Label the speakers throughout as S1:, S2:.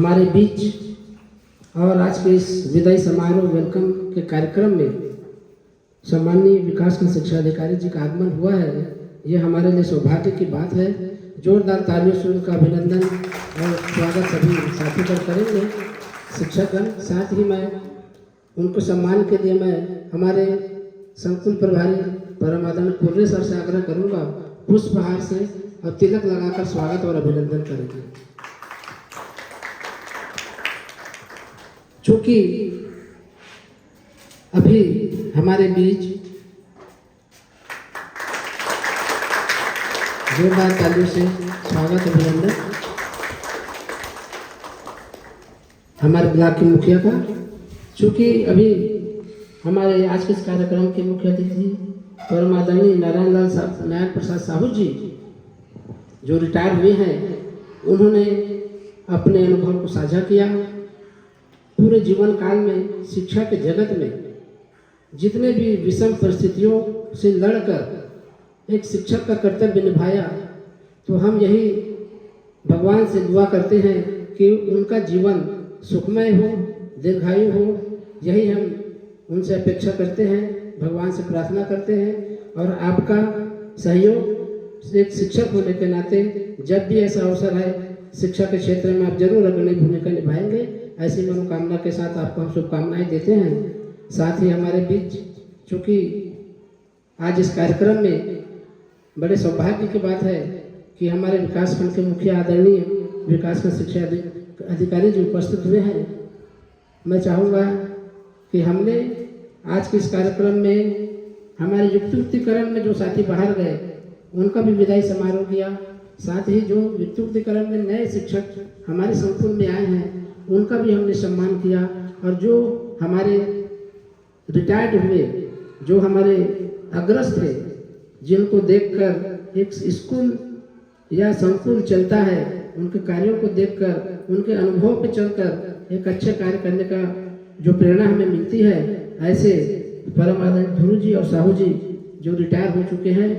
S1: हमारे बीच और आज के इस विदाई समारोह वेलकम के कार्यक्रम में सम्माननीय विकास खंड शिक्षा अधिकारी जी का आगमन हुआ है। ये हमारे लिए सौभाग्य की बात है। जोरदार तालियों से उनका अभिनंदन और स्वागत सभी साथी कर करेंगे शिक्षकगण। साथ ही मैं उनको सम्मान के लिए मैं हमारे संकुल प्रभारी परम आदरणीय कुर्रे सर से आग्रह करूंगा पुष्पहार से और तिलक लगाकर स्वागत और अभिनंदन करेंगे। चूँकि अभी हमारे बीच जोरदार तालियों से स्वागत अभिनंदन हमारे ब्लॉक के मुखिया का। चूँकि अभी हमारे आज के इस कार्यक्रम के मुख्य अतिथि परम आदरणीय नारायण प्रसाद साहू जी जो रिटायर हुए हैं, उन्होंने अपने अनुभव को साझा किया। पूरे जीवन काल में शिक्षा के जगत में जितने भी विषम परिस्थितियों से लड़कर एक शिक्षक का कर्तव्य निभाया, तो हम यही भगवान से दुआ करते हैं कि उनका जीवन सुखमय हो, दीर्घायु हो। यही हम उनसे अपेक्षा करते हैं, भगवान से प्रार्थना करते हैं। और आपका सहयोग एक शिक्षक होने के नाते जब भी ऐसा अवसर है शिक्षा के क्षेत्र में आप जरूर अग्रणी भूमिका निभाएंगे, ऐसी मनोकामना के साथ आपको हम शुभकामनाएं देते हैं। साथ ही हमारे बीच चूँकि आज इस कार्यक्रम में बड़े सौभाग्य की बात है कि हमारे विकास खंड के मुखिया आदरणीय विकास खंड शिक्षा अधिकारी जी उपस्थित हुए हैं। मैं चाहूँगा कि हमने आज के इस कार्यक्रम में हमारे युक्तिकरण में जो साथी बाहर गए उनका भी विदाई समारोह किया। साथ ही जो युक्तिकरण में नए शिक्षक हमारे संकुल में आए हैं उनका भी हमने सम्मान किया। और जो हमारे रिटायर्ड हुए, जो हमारे अग्रस्त थे, जिनको देखकर एक स्कूल या संकुल चलता है, उनके कार्यों को देखकर, उनके अनुभव पे चलकर एक अच्छे कार्य करने का जो प्रेरणा हमें मिलती है, ऐसे परम आदरणीय ध्रुव जी और साहू जी जो रिटायर हो चुके हैं,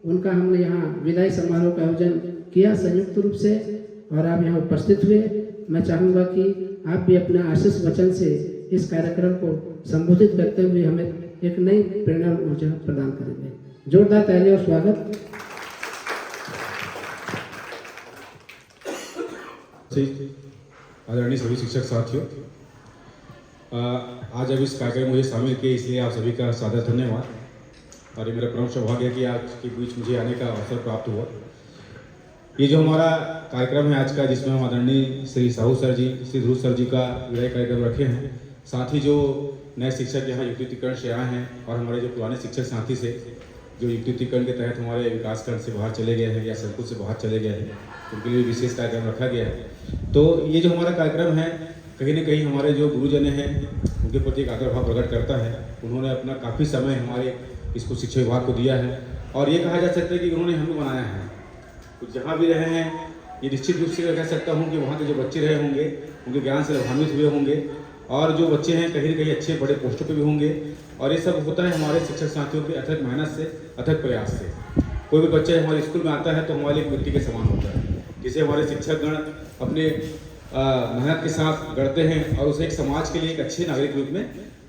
S1: उनका हमने यहाँ विदाई समारोह का आयोजन किया संयुक्त रूप से और आप यहाँ उपस्थित हुए। मैं चाहूँगा कि आप भी अपने आशीष वचन से इस कार्यक्रम को संबोधित करते हुए हमें एक नई प्रेरणा और ऊर्जा प्रदान करेंगे। जोरदार ताली और स्वागत।
S2: आदरणीय सभी शिक्षक साथियों, आज अब इस कार्यक्रम में मुझे शामिल किए इसलिए आप सभी का सादर धन्यवाद। और ये मेरा परम सौभाग्य है कि आज के बीच मुझे आने का अवसर प्राप्त हुआ। ये जो हमारा कार्यक्रम है आज का, जिसमें हम आदरणीय श्री साहू सर जी, श्री ध्रुव सर जी का विदाई कार्यक्रम रखे हैं, साथ ही जो नए शिक्षक यहाँ युक्तिकरण से आए हैं और हमारे जो पुराने शिक्षक साथी से जो युक्तिकरण के तहत हमारे विकासखंड से बाहर चले गए हैं या संकुल से बाहर चले गए हैं, उनके लिए विशेष कार्यक्रम रखा गया है। तो ये जो हमारा कार्यक्रम है कहीं ना कहीं हमारे जो गुरुजन हैं उनके प्रति एक आदर भाव प्रकट करता है। उन्होंने अपना काफ़ी समय हमारे इसको शिक्षा विभाग को दिया है और ये कहा जा सकता है कि उन्होंने हमें बनाया है। तो जहाँ भी रहे हैं, ये निश्चित रूप से कह सकता हूँ कि वहाँ के जो बच्चे रहे होंगे उनके ज्ञान से लाभान्वित हुए होंगे और जो बच्चे हैं कहीं ना कहीं अच्छे बड़े पोस्टों पे भी होंगे। और ये सब होता है हमारे शिक्षक साथियों के अथक मेहनत से, अथक प्रयास से। कोई भी बच्चा हमारे स्कूल में आता है तो हमारे लिए मिट्टी के समान होता है, जिसे हमारे शिक्षकगण अपने मेहनत के साथ गढ़ते हैं और उसे एक समाज के लिए एक अच्छे नागरिक रूप में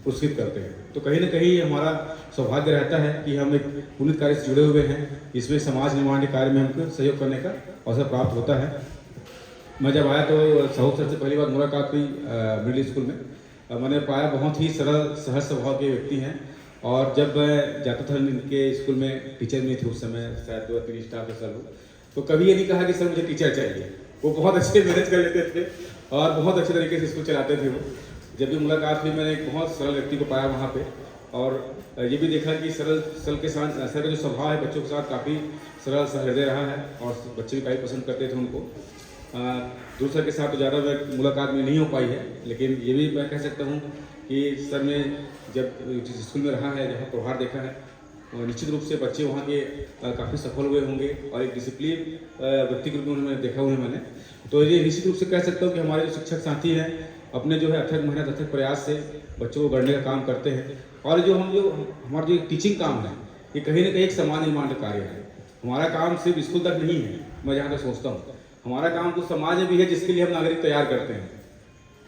S2: पुरस्कृत करते हैं। तो कहीं ना कहीं हमारा सौभाग्य रहता है कि हम एक पुनीत कार्य से जुड़े हुए हैं, जिसमें समाज निर्माण के कार्य में हमको सहयोग करने का अवसर प्राप्त होता है। मैं जब आया तो साहू सर से पहली बार मुलाकात हुई मिडिल स्कूल में। मैंने पाया बहुत ही सरल सहज स्वभाव के व्यक्ति हैं और जब मैं जाता था इनके स्कूल में, टीचर नहीं थे उस समय, शायद 2-3 स्टाफ के सर, तो कभी ये नहीं कहा कि सर मुझे टीचर चाहिए। वो बहुत अच्छे मैनेज कर लेते थे और बहुत अच्छे तरीके से स्कूल चलाते थे वो। जब भी मुलाकात हुई मैंने एक बहुत सरल व्यक्ति को पाया वहाँ पे और ये भी देखा कि सरल के साथ सर का जो स्वभाव है बच्चों के साथ काफ़ी सरल सा हृदय रहा है और बच्चे भी काफ़ी पसंद करते थे उनको। दूसरे के साथ तो ज़्यादा मुलाकात में नहीं हो पाई है, लेकिन ये भी मैं कह सकता हूँ कि सर ने जब जिस स्कूल में रहा है, जहाँ प्रभार देखा है, निश्चित रूप से बच्चे वहाँ के काफ़ी सफल हुए होंगे और एक डिसिप्लिन व्यक्ति के रूप में उन्होंने देखा हुआ है मैंने। तो ये निश्चित रूप से कह सकता हूँ कि हमारे जो शिक्षक साथी हैं अपने जो है अथक मेहनत, अथक प्रयास से बच्चों को गढ़ने का काम करते हैं। और जो हमारा जो टीचिंग काम है, ये कहीं ना कहीं एक समाज निर्माण का कार्य है। हमारा काम सिर्फ स्कूल तक नहीं है, मैं जहाँ तक सोचता हूँ हमारा काम तो समाज में भी है जिसके लिए हम नागरिक तैयार करते हैं।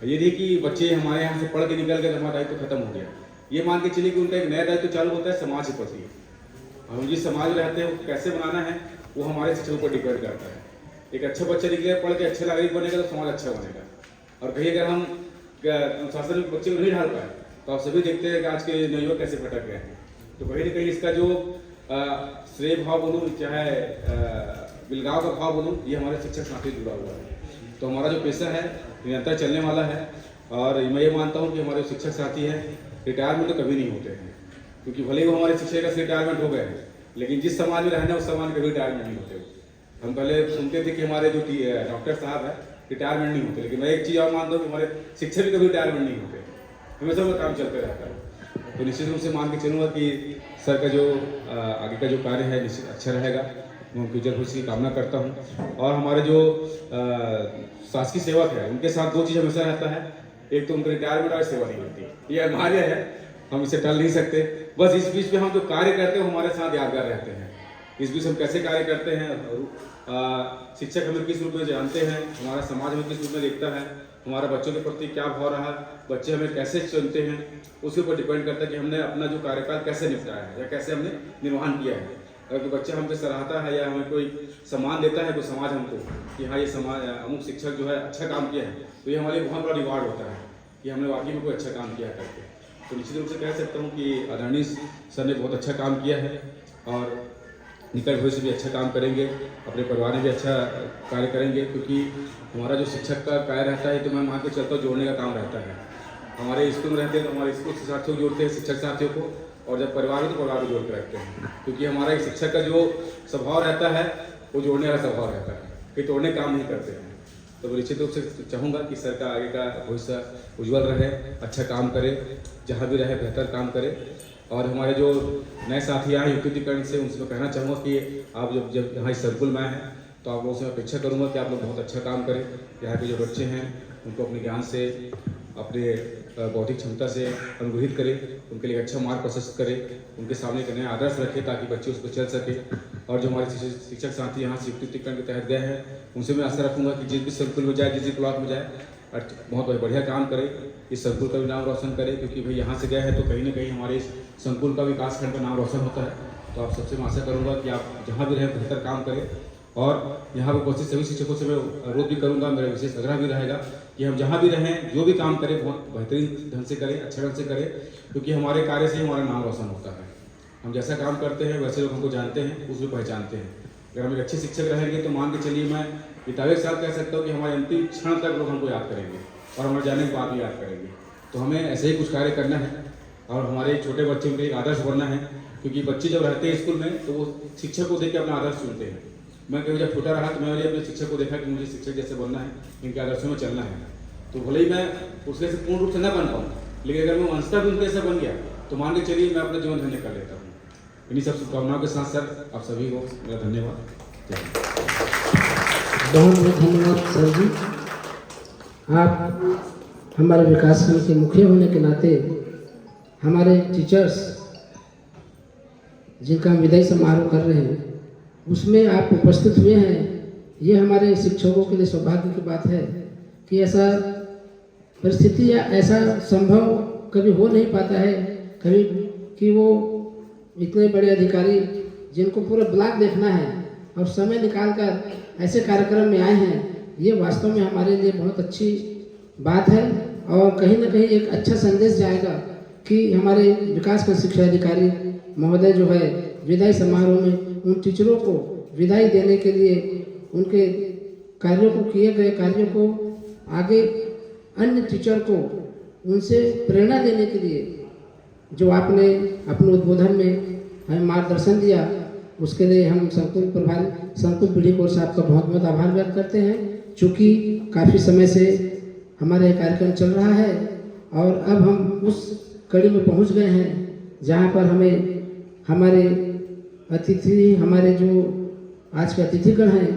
S2: ये नहीं कि बच्चे हमारे यहाँ से पढ़ के निकल गए तो हमारा दायित्व खत्म हो गया। ये मान के चलिए कि उनका एक नया दायित्व चालू होता है समाज के प्रति। हम जिस समाज में रहते हैं वो कैसे बनाना है वो हमारे शिक्षकों पर डिपेंड करता है। एक अच्छा बच्चा निकले पढ़ के अच्छा नागरिक बनेगा तो समाज अच्छा बनेगा। और कहीं अगर हम अनुशासन में बच्चे को नहीं ढाल पाए तो आप सभी देखते हैं कि आज के नवयुवक कैसे भटक गए हैं। तो कहीं ना कहीं इसका जो श्रेय भाव बोलूँ चाहे बिलगाव का भाव बोलूँ ये हमारे शिक्षक साथी जुड़ा हुआ है। तो हमारा जो पेशा है निरंतर चलने वाला है। और मैं ये मानता हूँ कि हमारे शिक्षक साथी हैं रिटायरमेंट तो कभी नहीं होते हैं, क्योंकि भले ही वो हमारे शिक्षक का रिटायरमेंट हो गए हैं लेकिन जिस समाज में रहना है उस समाज में कभी रिटायरमेंट नहीं होते। हम पहले सुनते थे कि हमारे जो डॉक्टर साहब है रिटायरमेंट नहीं होते, लेकिन मैं एक चीज़ और मानता हूँ कि हमारे शिक्षक भी कभी रिटायरमेंट नहीं होते, हमेशा वो काम चलते रहता है। तो निश्चित रूप से मान के चलूँगा कि सर का जो आगे का जो कार्य है निश्चित अच्छा रहेगा। मैं उनकी जल्द खुशी की कामना करता हूँ। और हमारे जो शासकीय सेवक है उनके साथ दो चीज़ हमेशा रहता है, एक तो उनका रिटायरमेंट और सेवा नहीं होती। ये अनिवार्य है, हम इसे टल नहीं सकते। बस इस बीच में हम जो कार्य करते हैं वो हमारे साथ यादगार रहते हैं। इस बीच हम कैसे कार्य करते हैं, शिक्षक हमें किस रूप में जानते हैं, हमारा समाज हमें किस रूप में देखता है, हमारा बच्चों के प्रति क्या भाव रहा, बच्चे हमें कैसे चुनते हैं, उसके ऊपर डिपेंड करता है कि हमने अपना जो कार्यकाल कैसे निपटाया है या कैसे हमने निर्वहन किया है। अगर कोई बच्चा हमसे सराहता है या हमें कोई सम्मान देता है कोई समाज हमको कि हाँ ये समाज अमुक शिक्षक जो है अच्छा काम किया है, तो ये हमारे लिए बहुत बड़ा रिवार्ड होता है कि हमने वाकई में कोई अच्छा काम किया करके। तो निश्चित रूप से कह सकता हूँ कि आदरणीय सर ने बहुत अच्छा काम किया है और निकट भविष्य भी अच्छा काम करेंगे, अपने परिवार में भी अच्छा कार्य करेंगे, क्योंकि हमारा जो शिक्षक का कार्य रहता है तो मैं मान के चलता हूँ जोड़ने का काम रहता है। हमारे स्कूल में रहते हैं तो हमारे स्कूल से साथियों को जोड़ते हैं, शिक्षक साथियों को, और जब परिवार हो तो परिवार को जोड़ के रखते हैं, क्योंकि हमारा एक शिक्षक का जो स्वभाव रहता है वो जोड़ने वाला स्वभाव रहता है, कि तोड़ने काम नहीं करते हैं। तो निश्चित रूप से चाहूँगा कि सर का आगे का भविष्य उज्जवल रहे, अच्छा काम करे, जहाँ भी रहे बेहतर काम करे। और हमारे जो नए साथी आए युक्तिकरण से उनसे मैं कहना चाहूँगा कि आप जब यहाँ इस सर्कुल में आए हैं तो आप लोगों से अपेक्षा करूँगा कि आप लोग बहुत अच्छा काम करें। यहाँ के जो बच्चे हैं उनको अपने ज्ञान से अपने बौद्धिक क्षमता से अनुग्रहित करें, उनके लिए अच्छा मार्ग प्रशस्त करें, उनके सामने एक नया आदर्श रखें ताकि बच्चे उस पर चल सके। और जो हमारे शिक्षक साथी यहाँ से युक्तिकरण के तहत गए हैं उनसे मैं आशा रखूँगा कि जिस भी सर्कुल में जाए, जिस भी ब्लॉक में जाए, बहुत बढ़िया काम करे, इस संकुल का भी नाम रोशन करे, क्योंकि भाई यहाँ से गए हैं तो कहीं ना कहीं हमारे इस संकुल का विकास खंड का नाम रोशन होता है। तो आप सबसे मैं आशा करूँगा कि आप जहाँ भी रहें बेहतर काम करें। और यहाँ पर उपस्थित सभी शिक्षकों से मैं अनुरोध भी करूँगा, मेरा विशेष आग्रह भी रहेगा कि हम जहाँ भी रहें जो भी काम करें बहुत बेहतरीन ढंग से करें, अच्छे ढंग से करें, क्योंकि हमारे कार्य से हमारा नाम रोशन होता है। हम जैसा काम करते हैं वैसे लोग हमको जानते हैं, उसमें पहचानते हैं। अगर हम एक अच्छे शिक्षक रहेंगे तो मान के चलिए मैं किताबें के साथ कह सकता हूँ कि हमारे अंतिम क्षण तक लोग हमको याद करेंगे और हमारे जाने के बाद भी याद करेंगे। तो हमें ऐसे ही कुछ कार्य करना है और हमारे छोटे बच्चों के लिए आदर्श बनना है, क्योंकि बच्चे जब रहते हैं स्कूल में तो वो शिक्षक को देख के अपना आदर्श चुनते हैं। मैं कभी जब छोटा रहा तो मैंने अपने शिक्षक को देखा कि मुझे शिक्षक जैसे बनना है, इनके आदर्शों में चलना है। तो भले ही मैं उसके से पूर्ण रूप से न बन पाऊँ, लेकिन अगर मैं अंशतः भी उनके जैसा बन गया तो मान के चलिए मैं अपना जीवन धन्य कर लेता हूँ। इन्हीं सब शुभकामनाओं के साथ सर आप सभी को मेरा धन्यवाद।
S1: बहुत बहुत धन्यवाद सर जी। आप हमारे विकासखंड के मुखिया होने के नाते हमारे टीचर्स जिनका हम विदाई समारोह कर रहे हैं उसमें आप उपस्थित हुए हैं। ये हमारे शिक्षकों के लिए सौभाग्य की बात है कि ऐसा परिस्थिति या ऐसा संभव कभी हो नहीं पाता है कभी कि वो इतने बड़े अधिकारी जिनको पूरा ब्लॉक देखना है और समय निकालकर ऐसे कार्यक्रम में आए हैं। ये वास्तव में हमारे लिए बहुत अच्छी बात है और कहीं ना कहीं एक अच्छा संदेश जाएगा कि हमारे विकासखंड शिक्षा अधिकारी महोदय जो है विदाई समारोह में उन टीचरों को विदाई देने के लिए उनके कार्यों को किए गए कार्यों को आगे अन्य टीचर को उनसे प्रेरणा देने के लिए जो आपने अपने उद्बोधन में हमें मार्गदर्शन दिया उसके लिए हम संकुल प्रभारी संकुल पीढ़ी कोर्स आपका बहुत बहुत आभार व्यक्त करते हैं। चूँकि काफ़ी समय से हमारा ये कार्यक्रम चल रहा है और अब हम उस कड़ी में पहुंच गए हैं जहां पर हमें हमारे अतिथि हमारे जो आज के अतिथिगण हैं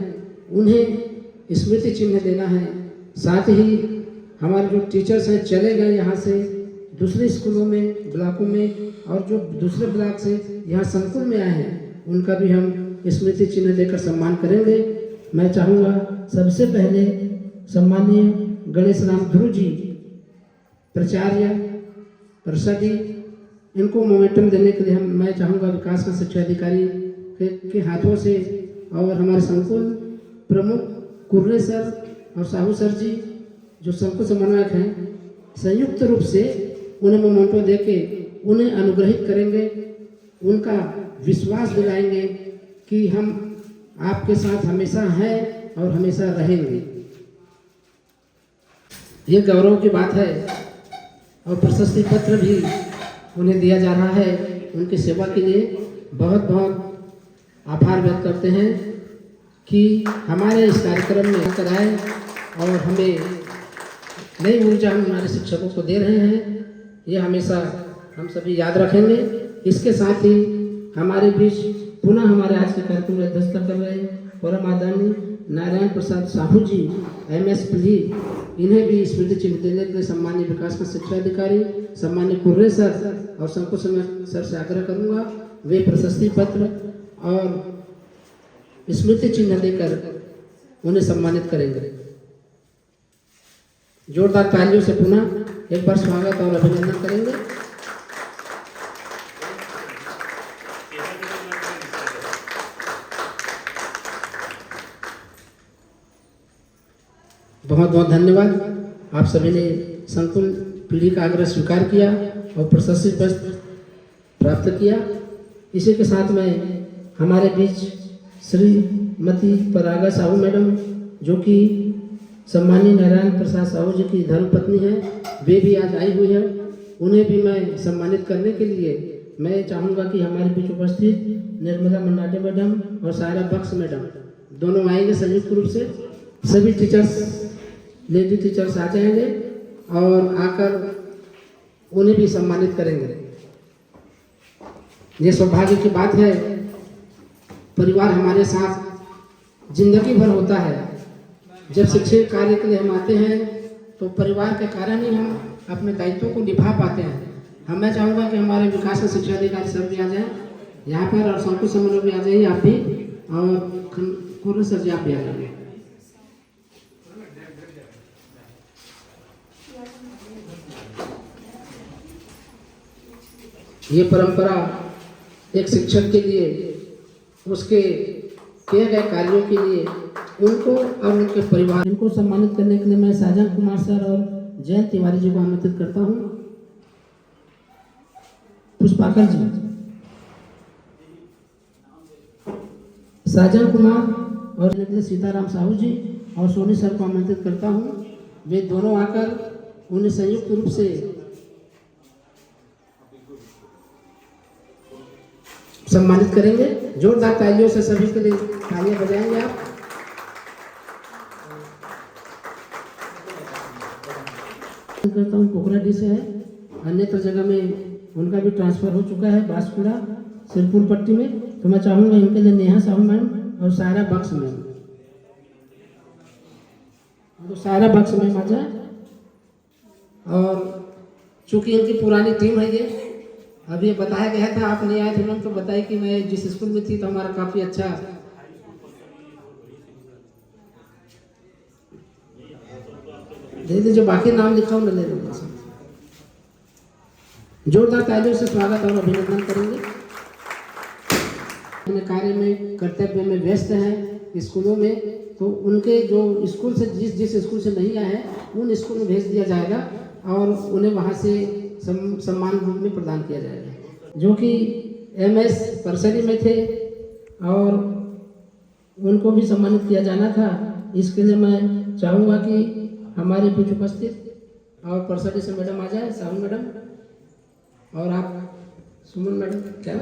S1: उन्हें स्मृति चिन्ह देना है। साथ ही हमारे जो टीचर्स हैं चले गए यहाँ से दूसरे स्कूलों में ब्लॉकों में और जो दूसरे ब्लॉक से यहाँ संकुल में आए हैं उनका भी हम स्मृति चिन्ह देकर सम्मान करेंगे। मैं चाहूँगा सबसे पहले सम्मानीय गणेश राम ध्रुव जी प्राचार्य परिषदी इनको मोमेंटम देने के लिए मैं चाहूँगा विकास का शिक्षा अधिकारी के हाथों से और हमारे संकुल प्रमुख कुर्रे सर और साहू सर जी जो संकुल समन्वयक हैं संयुक्त रूप से उन्हें मोमेंटो दे के उन्हें अनुग्रहित करेंगे, उनका विश्वास दिलाएंगे कि हम आपके साथ हमेशा हैं और हमेशा रहेंगे। ये गौरव की बात है और प्रशस्ति पत्र भी उन्हें दिया जा रहा है। उनकी सेवा के लिए बहुत बहुत आभार व्यक्त करते हैं कि हमारे इस कार्यक्रम में कराए और हमें नई ऊर्जा हमारे शिक्षकों को दे रहे हैं। ये हमेशा हम सभी याद रखेंगे। इसके साथ ही हमारे बीच पुनः हमारे आज के कार्यक्रम में अध्यक्षता कर रहे हैं परम आदरणीय नारायण प्रसाद साहू जी MS पीली, इन्हें भी स्मृति चिन्ह देने के लिए सम्मानीय विकास का शिक्षा अधिकारी सम्मानीय कुर्रे सर और संकुल सर से आग्रह करूंगा वे प्रशस्ति पत्र और स्मृति चिन्ह देकर उन्हें सम्मानित करेंगे। जोरदार तालियों से पुनः एक बार स्वागत और अभिनंदन करेंगे। बहुत बहुत धन्यवाद। आप सभी ने संकुल पीढ़ी का आग्रह स्वीकार किया और प्रशस्ति पत्र प्राप्त किया। इसी के साथ में हमारे बीच श्रीमती परागा साहू मैडम जो कि सम्मानीय नारायण प्रसाद साहू जी की धर्मपत्नी है, वे भी आज आई हुई है। उन्हें भी मैं सम्मानित करने के लिए मैं चाहूँगा कि हमारे बीच उपस्थित निर्मला मन्नाटे मैडम और सायरा बख्श मैडम दोनों आएंगे संयुक्त रूप से। सभी टीचर्स लेडी टीचर्स आ जाएंगे और आकर उन्हें भी सम्मानित करेंगे। ये सौभाग्य की बात है, परिवार हमारे साथ जिंदगी भर होता है। जब शिक्षक कार्य के लिए हम आते हैं तो परिवार के कारण ही हम अपने दायित्वों को निभा पाते हैं। मैं चाहूँगा कि हमारे विकास और शिक्षा अधिकारी सर भी आ जाएं यहाँ पर और संकुल समन्वय भी आ जाइए आप भी, और कुर्रे सर जी आप भी आ जाइए। ये परंपरा एक शिक्षक के लिए उसके किए गए कार्यों के लिए उनको और उनके परिवार इनको सम्मानित करने के लिए मैं साजन कुमार सर और जयंत तिवारी जी को आमंत्रित करता हूँ। पुष्पाकर जी, साजन कुमार और सीताराम साहू जी और सोनी सर को आमंत्रित करता हूँ। वे दोनों आकर उन्हें संयुक्त रूप से सम्मानित करेंगे। जोरदार तालियों से सभी के लिए तालियां बजाएंगे आप। करता हूँ पोखराडी से है, अन्यत्र जगह में उनका भी ट्रांसफर हो चुका है बांसकुड़ा सिरपुर पट्टी में। तो मैं चाहूँगा इनके लिए नेहा साहू मैम और सायरा बख्श मैम, तो सायरा बख्श मैम आ जाए। और चूँकि इनकी पुरानी टीम है ये, अभी बताया गया था आप नहीं आए थे मैम, तो बताइए कि मैं जिस स्कूल में थी तो हमारा काफ़ी अच्छा दे दे, जो बाकी नाम लिखा हूँ मैं ले लूँगा। जोरदार तालियों से स्वागत और अभिनंदन करेंगे। अपने कार्य में कर्तव्य में व्यस्त हैं स्कूलों में, तो उनके जो स्कूल से जिस स्कूल से नहीं आए हैं उन स्कूल में भेज दिया जाएगा और उन्हें वहाँ से सम्मान रूप में प्रदान किया जाएगा। जो कि MS परसरी में थे और उनको भी सम्मानित किया जाना था। इसके लिए मैं चाहूँगा कि हमारे बीच उपस्थित और परसरी से मैडम आ जाए, साहू मैडम, और आप सुमन मैडम, क्या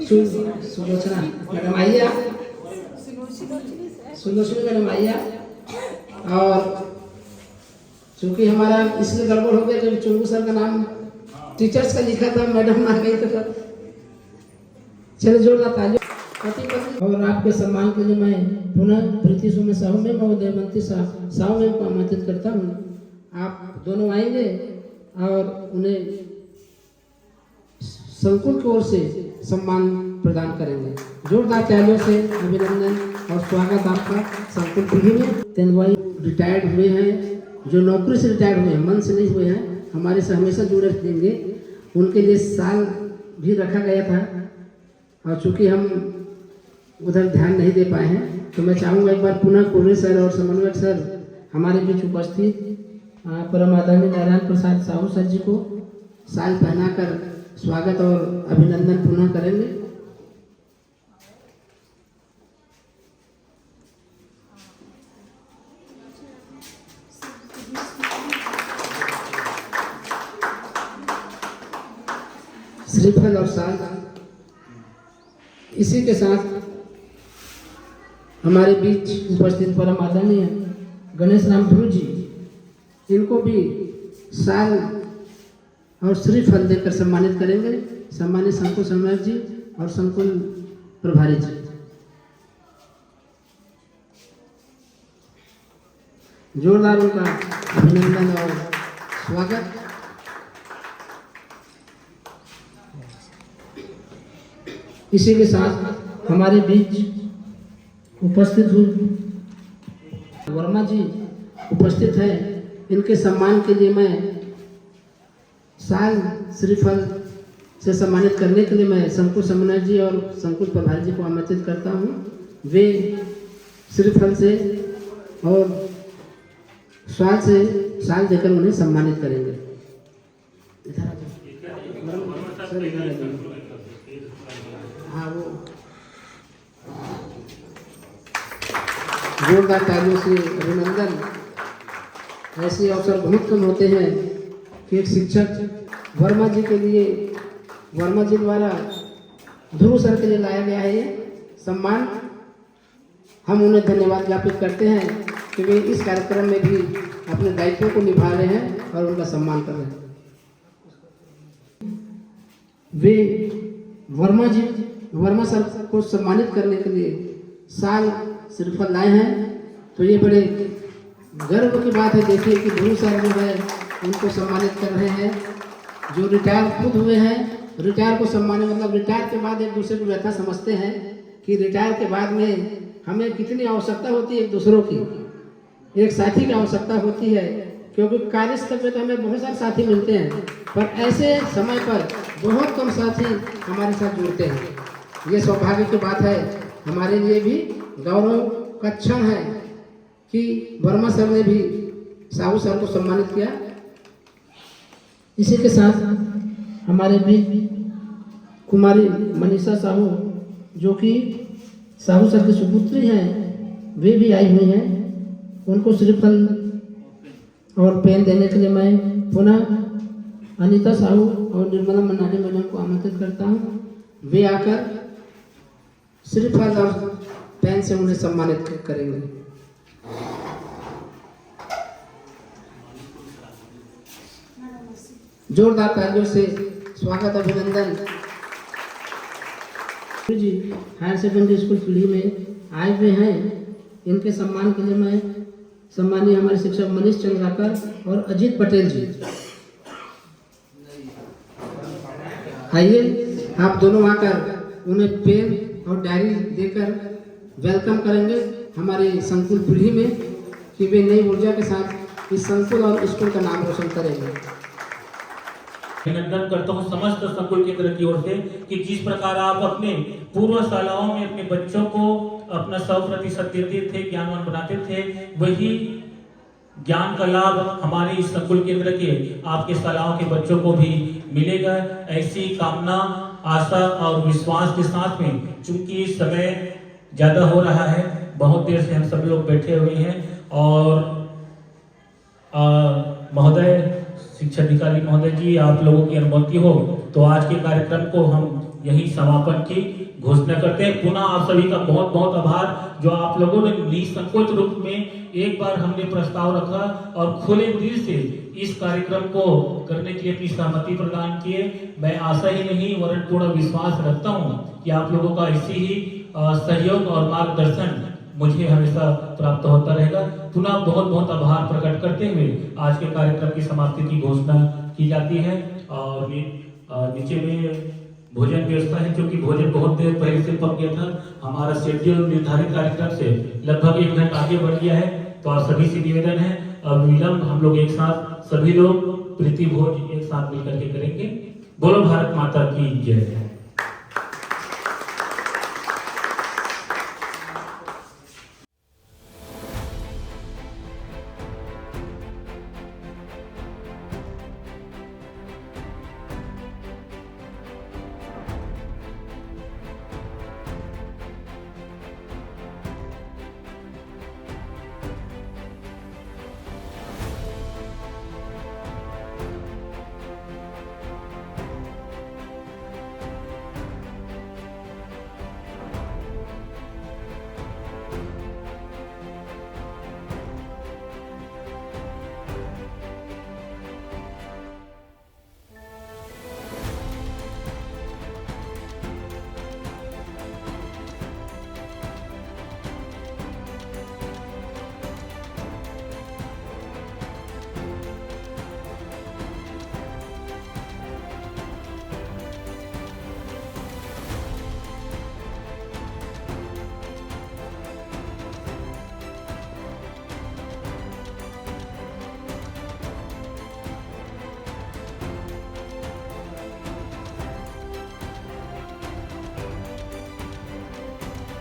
S1: सुलोचना मैडम आइए, आप सुलोचना मैडम आइए। और चूँकि हमारा इसलिए गड़बड़ हो गया जब चुंगू सर का नाम टीचर्स का लिखा था, मैडम आ गई, तो चलो जोरदार तालियां। और आपके सम्मान के लिए मैं पुनः प्रीति सुमन साहू मैम और देवंती साहू मैम को आमंत्रित करता हूँ। आप दोनों आएंगे और उन्हें संकुल की ओर से सम्मान प्रदान करेंगे। जोरदार तालियों से अभिनंदन और स्वागत आपका संकुल पीढ़ी में। तेंदुआई रिटायर्ड हुए हैं, जो नौकरी से रिटायर्ड हुए हैं, मन से नहीं हुए हैं, हमारे से हमेशा जुड़े रहेंगे। उनके लिए साल भी रखा गया था और चूँकि हम उधर ध्यान नहीं दे पाए हैं, तो मैं चाहूँगा एक बार पुनः कुर्रे सर और समन्वयक सर हमारे बीच उपस्थित परम आदरणीय नारायण प्रसाद साहू सर जी को साल पहनाकर स्वागत और अभिनंदन पुनः करेंगे। श्रीफल और साल। इसी के साथ हमारे बीच उपस्थित परम आदरणीय गणेश राम ध्रुव जी, इनको भी साल और श्रीफल देकर सम्मानित करेंगे। सम्मानित संकुल समन्वयक जी और संकुल प्रभारी जी। जोरदार उनका अभिनंदन और स्वागत। इसी के साथ हमारे बीच उपस्थित हुए वर्मा जी उपस्थित हैं। इनके सम्मान के लिए मैं साल श्रीफल से सम्मानित करने के लिए मैं संकुल समन्वयक जी और संकुल प्रभारी जी को आमंत्रित करता हूँ। वे श्रीफल से और स्वाल से साल देकर उन्हें सम्मानित करेंगे। हाँ, वो जोरदार तालियों से अभिनंदन। ऐसे अवसर बहुत कम होते हैं कि एक शिक्षक वर्मा जी के लिए, वर्मा जी द्वारा ध्रुव सर के लिए लाया गया है ये सम्मान। हम उन्हें धन्यवाद ज्ञापित करते हैं कि वे इस कार्यक्रम में भी अपने दायित्वों को निभा रहे हैं और उनका सम्मान कर रहे हैं। वे वर्मा सर को सम्मानित करने के लिए साल श्रीफल लाए हैं, तो ये बड़े गर्व की बात है। देखिए कि ध्रुव सर जो है उनको सम्मानित कर रहे हैं, जो रिटायर खुद हुए हैं। रिटायर को सम्मानित मतलब रिटायर के बाद एक दूसरे को व्यथा समझते हैं कि रिटायर के बाद में हमें कितनी आवश्यकता होती है एक दूसरों की, एक साथी की आवश्यकता होती है, क्योंकि कार्यस्थल पे तो हमें बहुत सारे साथी मिलते हैं, पर ऐसे समय पर बहुत कम साथी हमारे साथ जुड़ते हैं। ये सौभाग्य की बात है, हमारे लिए भी गौरव का क्षण है कि वर्मा सर ने भी साहू सर को सम्मानित किया। इसी के साथ हमारे बीच कुमारी मनीषा साहू, जो कि साहू सर की सुपुत्री हैं, वे भी आई हुई हैं। उनको श्रीफल और पेन देने के लिए मैं पुनः अनीता साहू और निर्मला मनाली मैडम को आमंत्रित करता हूँ। वे आकर श्रीफल और पेन से उन्हें सम्मानित करेंगे। जोरदार तालियों से स्वागत अभिनंदन। जी हायर सेकेंडरी स्कूल पीढ़ी में आए हुए हैं, इनके सम्मान के लिए मैं सम्मानीय हमारे शिक्षक मनीष चंद्राकर और अजीत पटेल जी, आइए आप दोनों आकर उन्हें पेन और डायरी देकर वेलकम करेंगे हमारे संकुल पीढ़ी में, कि वे नई ऊर्जा के साथ इस संकुल और स्कूल का नाम रोशन करेंगे।
S3: अभिनंदन करता हूँ समस्त संकुल केंद्र की ओर से कि जिस प्रकार आप अपने पूर्व शालाओं में अपने बच्चों को अपना 100% देते थे, ज्ञानवान बनाते थे, वही ज्ञान का लाभ हमारे इस संकुल केंद्र के आपके शालाओं के बच्चों को भी मिलेगा। ऐसी कामना, आशा और विश्वास के साथ में, चूंकि समय ज्यादा हो रहा है, बहुत देर से हम सब लोग बैठे हुए हैं और महोदय शिक्षा अधिकारी महोदय जी, आप लोगों की अनुमति हो तो आज के कार्यक्रम को हम यही समापन की घोषणा करते हैं। पुनः आप सभी का बहुत बहुत आभार, जो आप लोगों ने निसंकोच रूप में एक बार हमने प्रस्ताव रखा और खुले दिल से इस कार्यक्रम को करने के लिए अपनी सहमति प्रदान किए। मैं आशा ही नहीं वरन पूर्ण विश्वास रखता हूँ कि आप लोगों का इसी ही सहयोग और मार्गदर्शन मुझे हमेशा प्राप्त होता रहेगा। पुनः बहुत बहुत आभार प्रकट करते हुए आज के कार्यक्रम की समाप्ति की घोषणा की जाती है और नीचे में भोजन व्यवस्था है, क्योंकि भोजन बहुत देर पहले से पक गया था। हमारा शेड्यूल निर्धारित कार्यक्रम से लगभग 1 घंटा आगे बढ़ गया है। तो आप सभी से निवेदन है, अब विलंब हम लोग एक साथ सभी लोग प्रीति भोज एक साथ मिलकर के करेंगे। बोलो भारत माता की जय।